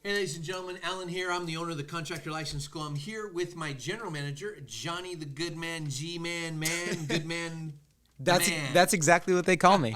Hey, ladies and gentlemen, Alan here. I'm the owner of the Contractor License School. I'm here with my general manager, Johnny the Good Man, Gman, good man. That's exactly what they call me.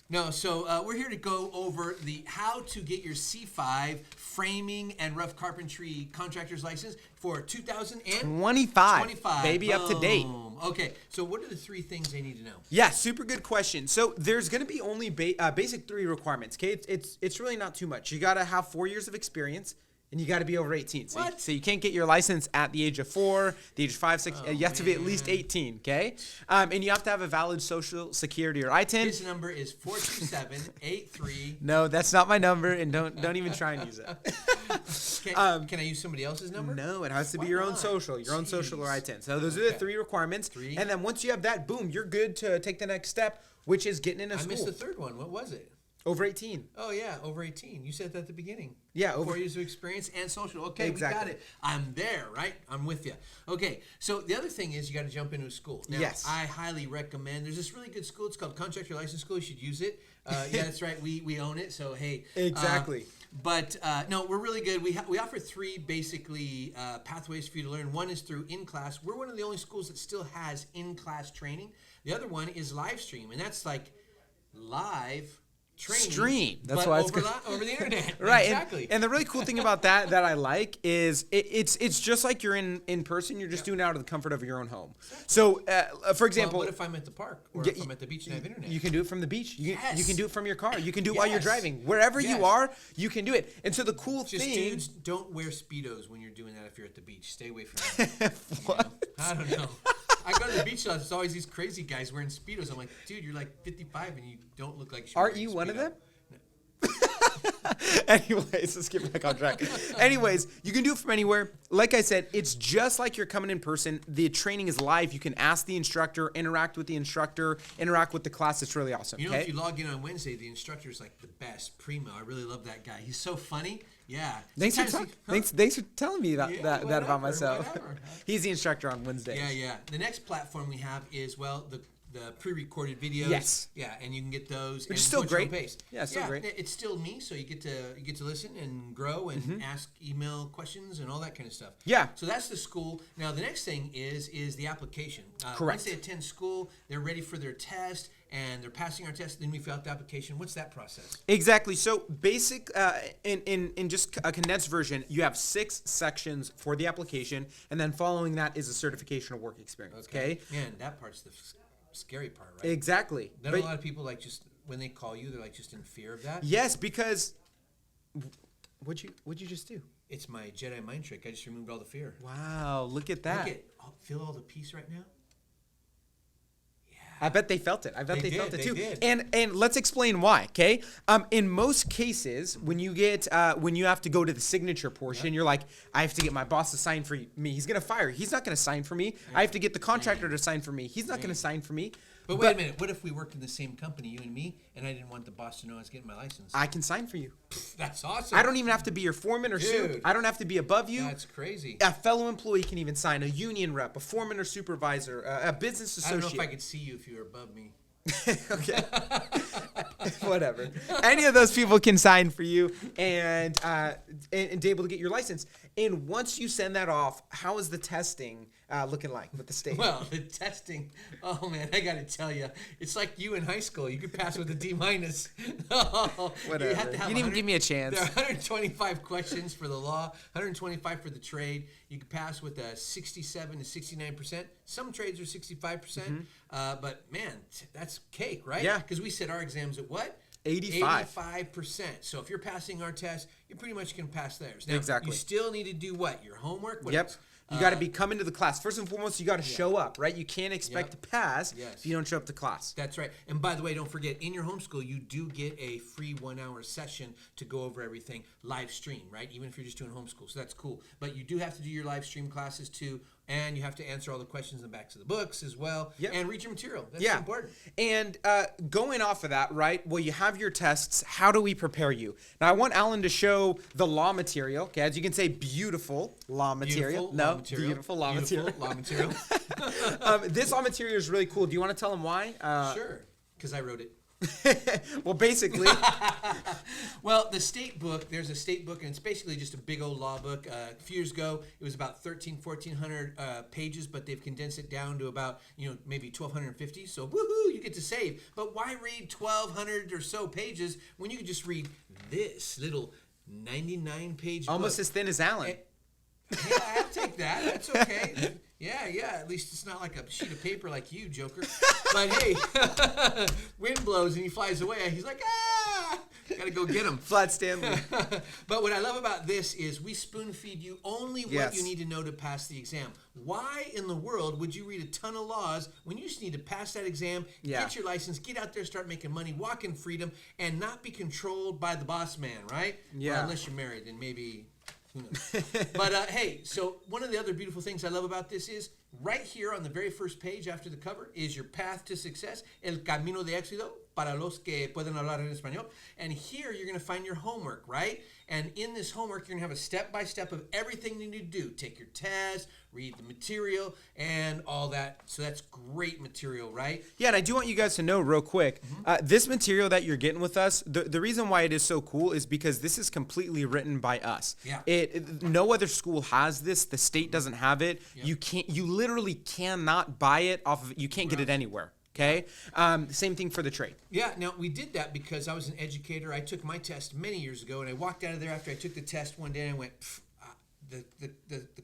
No, so we're here to go over the how to get your C-5 framing and rough carpentry contractor's license for 2025. Baby, up to date. Okay, so what are the three things they need to know? Yeah, super good question. So there's going to be only basic 3 requirements. Okay, it's really not too much. You got to have 4 years of experience. And you got to be over 18. So you can't get your license at the age of 4, the age of 5, 6. You have to be at least 18, okay? And you have to have a valid social security or ITIN. His number is 427-83. No, that's not my number, and don't even try and use it. Can I use somebody else's number? No, it has to be your own social, own social or ITIN. So those are the 3 requirements. And then once you have that, boom, you're good to take the next step, which is getting into school. I missed the third one. What was it? Over 18. Oh, yeah, over 18. You said that at the beginning. Yeah. 4 years of experience and social. Okay, exactly. We got it. I'm there, right? I'm with you. Okay, so the other thing is you got to jump into a school. Now, yes. I highly recommend. There's this really good school. It's called Contractor License School. You should use it. Yeah, that's right. We own it, so hey. Exactly. But no, we're really good. We offer 3 basically pathways for you to learn. One is through in-class. We're one of the only schools that still has in-class training. The other one is live stream, and that's like live training, stream. That's why it's over the internet. Right. Exactly. And the really cool thing about that I like is it's just like you're in person. You're just doing it out of the comfort of your own home. So, for example, what if I'm at the park or if I'm at the beach and I have internet? You can do it from the beach. You can do it from your car. You can do it while you're driving. Wherever you are, you can do it. And so the cool thing, dudes, don't wear Speedos when you're doing that. If you're at the beach, stay away from that. What? I don't know. I go to the beach, it's always these crazy guys wearing Speedos. I'm like, dude, you're like 55 and you don't look like you should. Aren't you one of them? No. Anyways, let's get back on track. Anyways, you can do it from anywhere. Like I said, it's just like you're coming in person. The training is live. You can ask the instructor, interact with the instructor, interact with the class. It's really awesome. You know, if you log in on Wednesday, the instructor is like the best, primo. I really love that guy. He's so funny. Yeah. Thanks for telling me that about myself. He's the instructor on Wednesdays. Yeah. The next platform we have is, well, the pre-recorded videos. Yes. Yeah, and you can get those. Which is still great. Yeah, still great. It's still me, so you get to listen and grow and ask email questions and all that kind of stuff. Yeah. So that's the school. Now the next thing is the application. Correct. Once they attend school, they're ready for their test and they're passing our test. Then we fill out the application. What's that process? Exactly. So basic, in just a condensed version, you have 6 sections for the application, and then following that is a certification of work experience. Okay. Man, that part's the scary part, right? Exactly. Then a lot of people just when they call you, they're like just in fear of that. Yes, because what'd you just do? It's my Jedi mind trick. I just removed all the fear. Wow, look at that. Feel all the peace right now. I bet they felt it. I bet they felt it too. Did. And let's explain why. Okay. In most cases, when you have to go to the signature portion, you're like, I have to get my boss to sign for me. He's gonna fire. He's not gonna sign for me. I have to get the contractor to sign for me. He's not gonna sign for me. But wait a minute. What if we worked in the same company, you and me, and I didn't want the boss to know I was getting my license? I can sign for you. That's awesome. I don't even have to be your foreman or soup. I don't have to be above you. That's crazy. A fellow employee can even sign. A union rep, a foreman or supervisor, a business associate. I don't know if I could see you if you were above me. Okay. Whatever. Any of those people can sign for you and be able to get your license. And once you send that off, how is the testing looking like with the state? Well, the testing, oh man, I got to tell you, it's like you in high school. You could pass with a D-. Whatever. You didn't even give me a chance. There are 125 questions for the law, 125 for the trade. You could pass with a 67 to 69%. Some trades are 65%. But man, that's cake, right? Yeah. Because we set our exams at what? 85%. So if you're passing our test, you pretty much can pass theirs. Now, exactly. You still need to do what? Your homework? What Yep. else? You got to be coming to the class. First and foremost, you got to show up, right? You can't expect to pass if you don't show up to class. That's right. And by the way, don't forget, in your homeschool, you do get a free 1-hour session to go over everything live stream, right? Even if you're just doing homeschool. So that's cool. But you do have to do your live stream classes too. And you have to answer all the questions in the backs of the books as well. Yep. And read your material. That's important. And going off of that, right, well, you have your tests. How do we prepare you? Now, I want Alan to show the law material. Okay, as you can say, beautiful law material. Beautiful law material. This law material is really cool. Do you want to tell him why? Sure, because I wrote it. Well, basically. Well, the state book, there's a state book, and it's basically just a big old law book. A few years ago, it was about 1,400 pages, but they've condensed it down to about, maybe 1,250. So, woohoo, you get to save. But why read 1,200 or so pages when you can just read this little 99-page book? Almost as thin as Alan. Yeah, I'll take that. That's okay. Yeah. At least it's not like a sheet of paper like you, Joker. But hey, wind blows and he flies away. He's like, gotta go get him. Flat Stanley. But what I love about this is we spoon feed you only what you need to know to pass the exam. Why in the world would you read a ton of laws when you just need to pass that exam, get your license, get out there, start making money, walk in freedom, and not be controlled by the boss man, right? Yeah. Well, unless you're married, then maybe... But hey, so one of the other beautiful things I love about this is right here on the very first page after the cover is your path to success, el camino de éxito para los que pueden hablar en español. And here you're going to find your homework, right? And in this homework, you're going to have a step-by-step of everything you need to do. Take your test, read the material, and all that. So that's great material, right? Yeah, and I do want you guys to know real quick, this material that you're getting with us, the reason why it is so cool is because this is completely written by us. Yeah. No other school has this. The state doesn't have it. Yep. You literally cannot buy it off of, you can't get it anywhere. Okay. Same thing for the trade. Yeah. Now we did that because I was an educator. I took my test many years ago, and I walked out of there after I took the test one day, and I went, the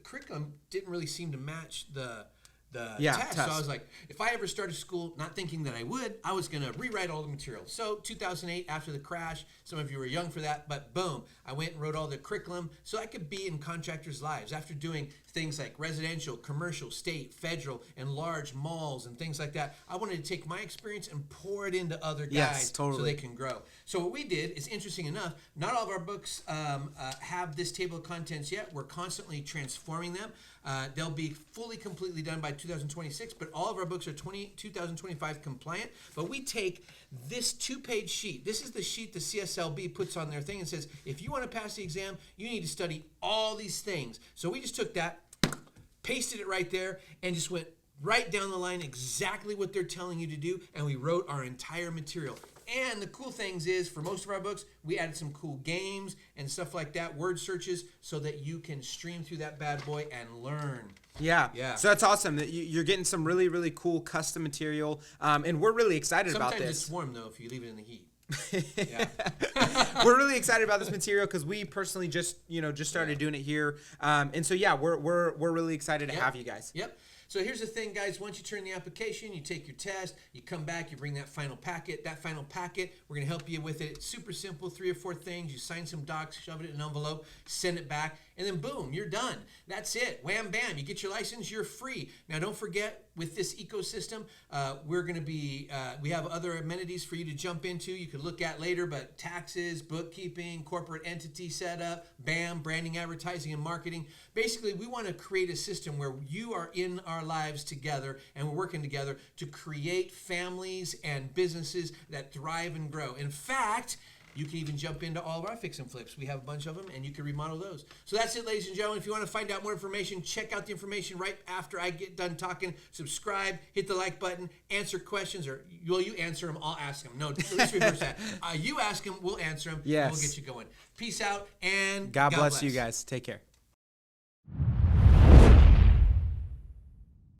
curriculum didn't really seem to match the test. So I was like, if I ever start a school, not thinking that I would, I was going to rewrite all the material. So 2008, after the crash, some of you were young for that, but boom, I went and wrote all the curriculum so I could be in contractors' lives. After doing things like residential, commercial, state, federal, and large malls and things like that, I wanted to take my experience and pour it into other guys so they can grow. So what we did is, interesting enough, not all of our books have this table of contents yet. We're constantly transforming them. They'll be fully, completely done by 2026, but all of our books are 2025 compliant. But we take this 2-page sheet. This is the sheet the CSLB puts on their thing and says, if you want to pass the exam, you need to study all these things. So we just took that, pasted it right there, and just went right down the line exactly what they're telling you to do, and we wrote our entire material. And the cool things is, for most of our books, we added some cool games and stuff like that, word searches, so that you can stream through that bad boy and learn. Yeah. So that's awesome. That you're getting some really, really cool custom material, and we're really excited about this. Sometimes it's warm, though, if you leave it in the heat. We're really excited about this material because we personally just started doing it here, and so we're really excited to have you guys. Yep. So here's the thing, guys. Once you turn the application, you take your test, you come back, you bring that final packet. That final packet, we're going to help you with it. It's super simple, 3 or 4 things. You sign some docs, shove it in an envelope, send it back, and then boom, you're done. That's it. Wham, bam. You get your license, you're free. Now, don't forget, with this ecosystem, we're going to be, we have other amenities for you to jump into. You could look at later, but taxes, bookkeeping, corporate entity setup, BAM, branding, advertising, and marketing. Basically, we want to create a system where you are in our lives together, and we're working together to create families and businesses that thrive and grow. In fact, you can even jump into all of our fix and flips. We have a bunch of them, and you can remodel those. So that's it, ladies and gentlemen. If you want to find out more information, check out the information right after I get done talking. Subscribe, hit the like button, answer questions, or you answer them, I'll ask them. No, let's reverse that. You ask them, we'll answer them, and we'll get you going. Peace out, and God bless you guys. Take care.